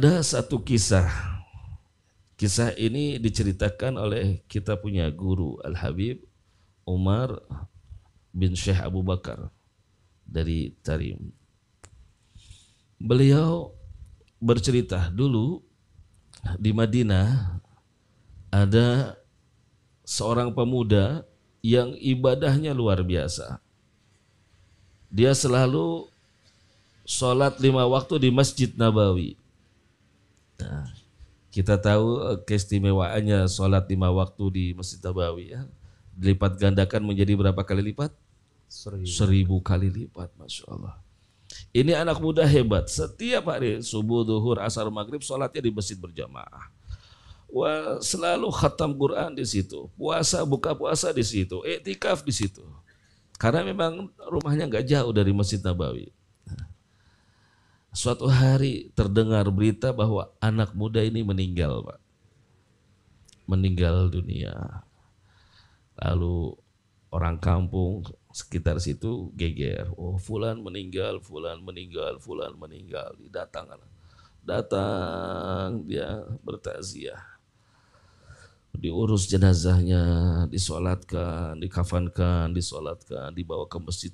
Ada satu kisah. Kisah ini diceritakan oleh kita punya guru Al-Habib Umar bin Syekh Abu Bakar dari Tarim. Beliau bercerita dulu di Madinah ada seorang pemuda yang ibadahnya luar biasa. Dia selalu sholat 5 waktu di Masjid Nabawi. Nah, kita tahu keistimewaannya sholat 5 waktu di Masjid Nabawi ya. Dilipat gandakan menjadi berapa kali lipat? 1000 kali lipat, Masya Allah. Ini anak muda hebat. Setiap hari subuh, duhur, asar, maghrib sholatnya di masjid berjamaah. Wah, selalu khatam Quran di situ. Puasa, buka puasa di situ. Iktikaf di situ. Karena memang rumahnya nggak jauh dari Masjid Nabawi. Suatu hari terdengar berita bahwa anak muda ini meninggal, Pak. Meninggal dunia. Lalu orang kampung sekitar situ geger. Oh, fulan meninggal, fulan meninggal, fulan meninggal. Datang dia bertakziah. Diurus jenazahnya, disolatkan, dikafankan, disolatkan, dibawa ke masjid,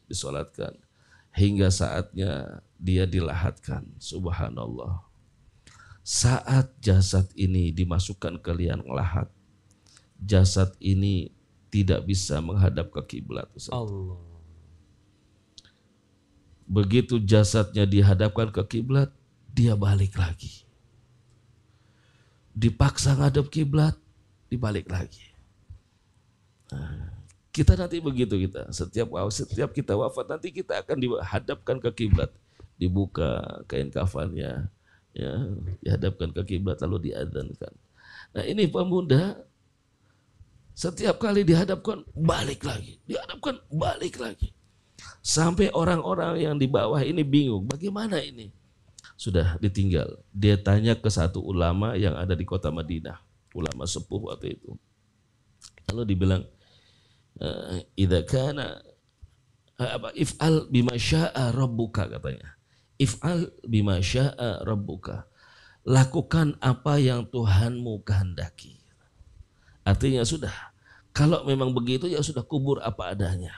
disolatkan. Hingga saatnya dia dilahatkan. Subhanallah. Saat jasad ini dimasukkan ke liang lahat, jasad ini tidak bisa menghadap ke kiblat. Allah. Begitu jasadnya dihadapkan ke kiblat, dia balik lagi. Dipaksa ngadep kiblat, dibalik lagi. Nah, kita nanti begitu kita. Setiap kita wafat nanti kita akan dihadapkan ke kiblat, dibuka kain kafannya, ya, dihadapkan ke kiblat lalu diadzankan. Nah, ini pemuda setiap kali dihadapkan balik lagi, dihadapkan balik lagi. Sampai orang-orang yang di bawah ini bingung, bagaimana ini? Sudah ditinggal. Dia tanya ke satu ulama yang ada di kota Madinah, ulama sepuh waktu itu. Lalu dibilang, idza kana if'al bima syaa rabbuka, katanya. If'al bima syaa rabbuka. Lakukan apa yang Tuhanmu kehendaki. Artinya sudah, kalau memang begitu ya sudah, kubur apa adanya.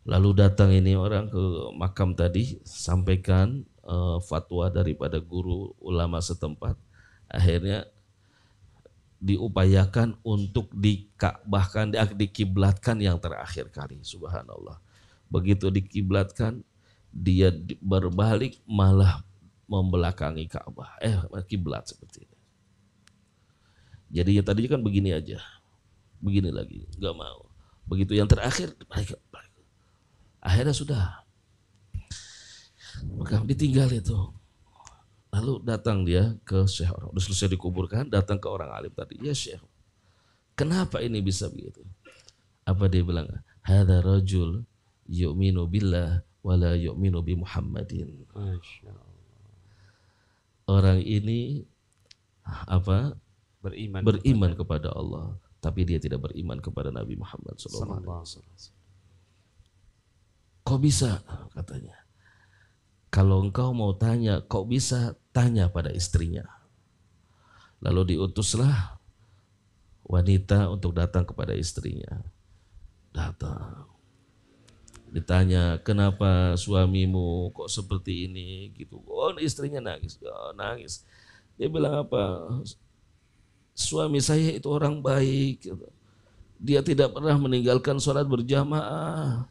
Lalu datang ini orang ke makam tadi, sampaikan fatwa daripada guru ulama setempat. Akhirnya diupayakan untuk dikabahkan, dikiblatkan yang terakhir kali. Subhanallah. Begitu dikiblatkan, dia berbalik malah membelakangi Ka'bah. Kiblat seperti ini. Jadi yang tadinya kan begini aja, begini lagi, nggak mau. Begitu yang terakhir, balik. Akhirnya sudah. Maka ditinggal itu. Lalu datang dia ke Syekh, udah selesai dikuburkan, datang ke orang alim tadi. Ya Syekh, kenapa ini bisa begitu? Apa dia bilang? Hadza rajul yu'minu billah wa la yu'minu bi Muhammadin. Orang ini beriman kepada Allah, tapi dia tidak beriman kepada Nabi Muhammad sallallahu alaihi wasallam. Kok bisa? Katanya. Kalau engkau mau tanya, kok bisa, tanya pada istrinya. Lalu diutuslah wanita untuk datang kepada istrinya. Datang. Ditanya, kenapa suamimu kok seperti ini? Gitu. Oh, istrinya nangis. Oh, nangis. Dia bilang apa? Suami saya itu orang baik. Dia tidak pernah meninggalkan sholat berjamaah.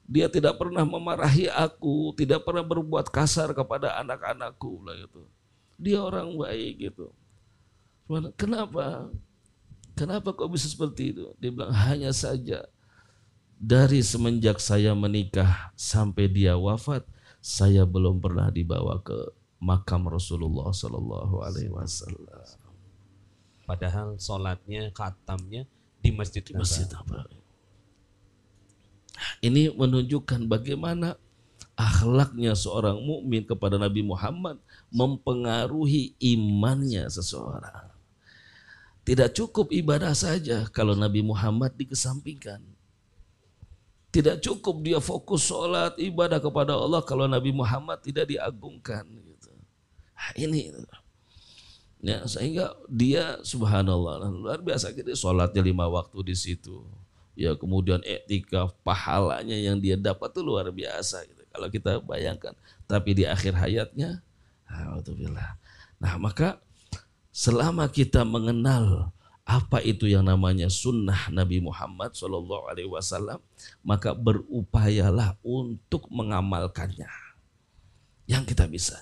Dia tidak pernah memarahi aku, tidak pernah berbuat kasar kepada anak-anakku lah gitu. Dia orang baik gitu. Kenapa? Kenapa kok bisa seperti itu? Dia bilang hanya saja dari semenjak saya menikah sampai dia wafat, saya belum pernah dibawa ke makam Rasulullah Sallallahu Alaihi Wasallam. Padahal sholatnya, khatamnya di Masjid Nabawi. Ini menunjukkan bagaimana akhlaknya seorang mukmin kepada Nabi Muhammad mempengaruhi imannya seseorang. Tidak cukup ibadah saja kalau Nabi Muhammad dikesampingkan. Tidak cukup dia fokus sholat ibadah kepada Allah kalau Nabi Muhammad tidak diagungkan. Gitu. Ini ya, sehingga dia subhanallah luar biasa, gitu, sholatnya 5 waktu di situ. Ya kemudian etika pahalanya yang dia dapat tuh luar biasa gitu. Kalau kita bayangkan. Tapi di akhir hayatnya, alhamdulillah. Nah maka selama kita mengenal apa itu yang namanya sunnah Nabi Muhammad SAW, maka berupayalah untuk mengamalkannya. Yang kita bisa.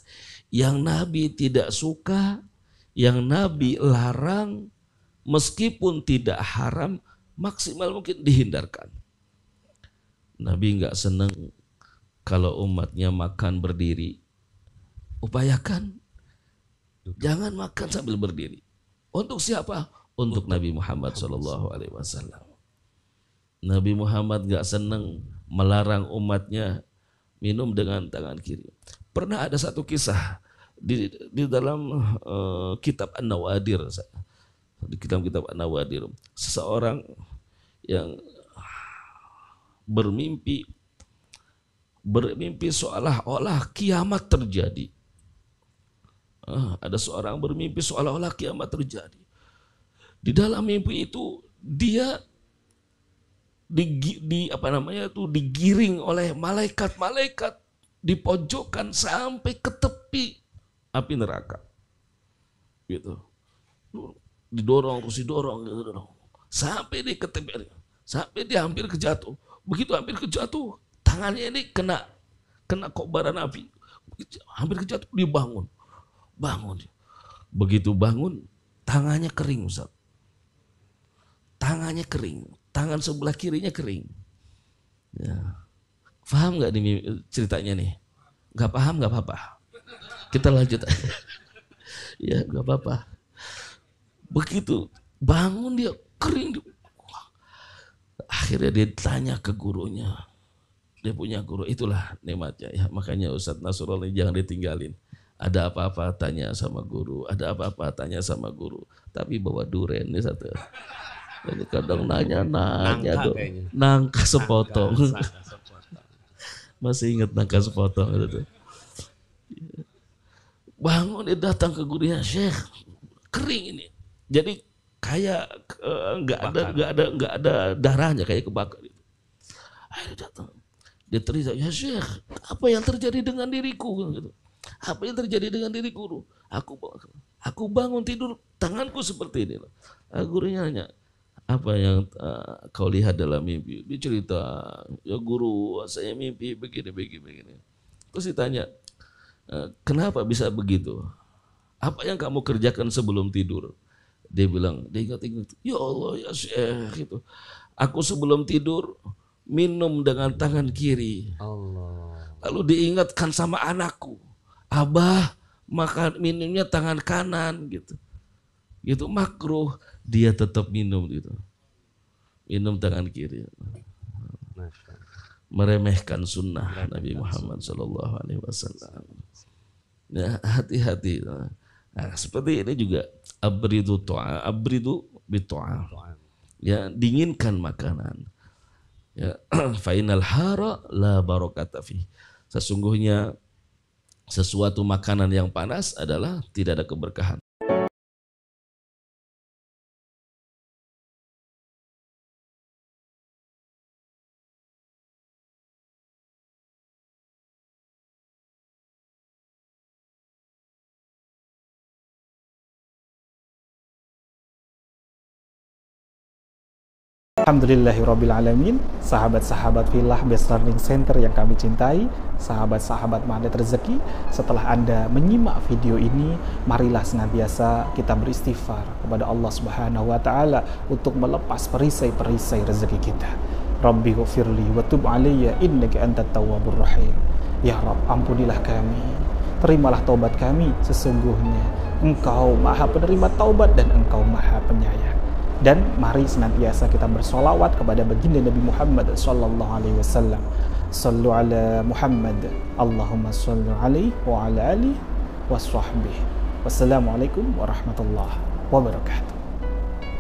Yang Nabi tidak suka, yang Nabi larang, meskipun tidak haram, maksimal mungkin dihindarkan. Nabi nggak senang kalau umatnya makan berdiri. Upayakan jangan makan sambil berdiri. Untuk siapa? Untuk Nabi Muhammad SAW. Nabi Muhammad nggak senang melarang umatnya minum dengan tangan kiri. Pernah ada satu kisah di dalam kitab An-Nawadir. Di kitab An-Nawadir, seseorang yang bermimpi seolah-olah kiamat terjadi. Ada seorang bermimpi seolah-olah kiamat terjadi. Di dalam mimpi itu dia digiring oleh malaikat-malaikat, dipojokkan sampai ke tepi api neraka. Gitu. Didorong sampai dia ke tepi, sampai dia hampir kejatuh. Begitu hampir kejatuh, tangannya ini kena kobaran api, hampir kejatuh, dia bangun. Begitu bangun, tangannya kering, Ustaz. Tangannya kering, tangan sebelah kirinya kering. Ya. Paham nggak nih ceritanya nih? Nggak paham nggak apa-apa. Kita lanjut. Ya nggak apa-apa. Begitu bangun dia kering. Akhirnya dia tanya ke gurunya. Dia punya guru, itulah nikmatnya ya. Makanya Ustadz Nasrullah ini jangan ditinggalin. Ada apa-apa tanya sama guru, ada apa-apa tanya sama guru. Tapi bawa duren nih satu. Jadi kadang nanya dong. Nangka sepotong. Masih ingat nangka sepotong itu. Bangun dia datang ke gurunya, Syekh, kering ini. Jadi kayak nggak ada darahnya, kayak kebakar itu. Akhirnya datang, dia teriak, ya Syekh, apa yang terjadi dengan diriku? Gitu. Apa yang terjadi dengan diriku? Aku bangun tidur, tanganku seperti ini. Gurunya nanya, apa yang kau lihat dalam mimpi? Dia cerita, ya guru, saya mimpi begini. Terus ditanya, kenapa bisa begitu? Apa yang kamu kerjakan sebelum tidur? Dia bilang, dia ingat, ya Allah ya Syekh, gitu. Aku sebelum tidur minum dengan tangan kiri. Allah. Lalu diingatkan sama anakku, Abah makan minumnya tangan kanan, gitu. Gitu makruh, dia tetap minum gitu. Minum tangan kiri. Meremehkan sunnah Nabi Muhammad SAW. Ya, hati-hati. Nah, seperti ini juga abridu bito'a. Ya, dinginkan makanan. Ya, fainal hara la barakata fi. Sesungguhnya sesuatu makanan yang panas adalah tidak ada keberkahan. Alhamdulillahirrabbilalamin. Sahabat-sahabat Filah Best Learning Center yang kami cintai, sahabat-sahabat Magnet Rezeki, setelah Anda menyimak video ini, marilah senantiasa kita beristighfar kepada Allah Subhanahu wa taala untuk melepas perisai-perisai rezeki kita. Rabbi ghfirli wa tub alayya innaka antat tawwabur rahim. Ya Rabb, ampunilah kami, terimalah taubat kami, sesungguhnya Engkau Maha penerima taubat dan Engkau Maha penyayang. Dan mari senantiasa kita bersolawat kepada baginda Nabi Muhammad sallallahu alaihi wasallam. Sallu ala Muhammad. Allahumma salli alaihi wa ala alihi wa sahbihi. Wassalamualaikum warahmatullahi wabarakatuh.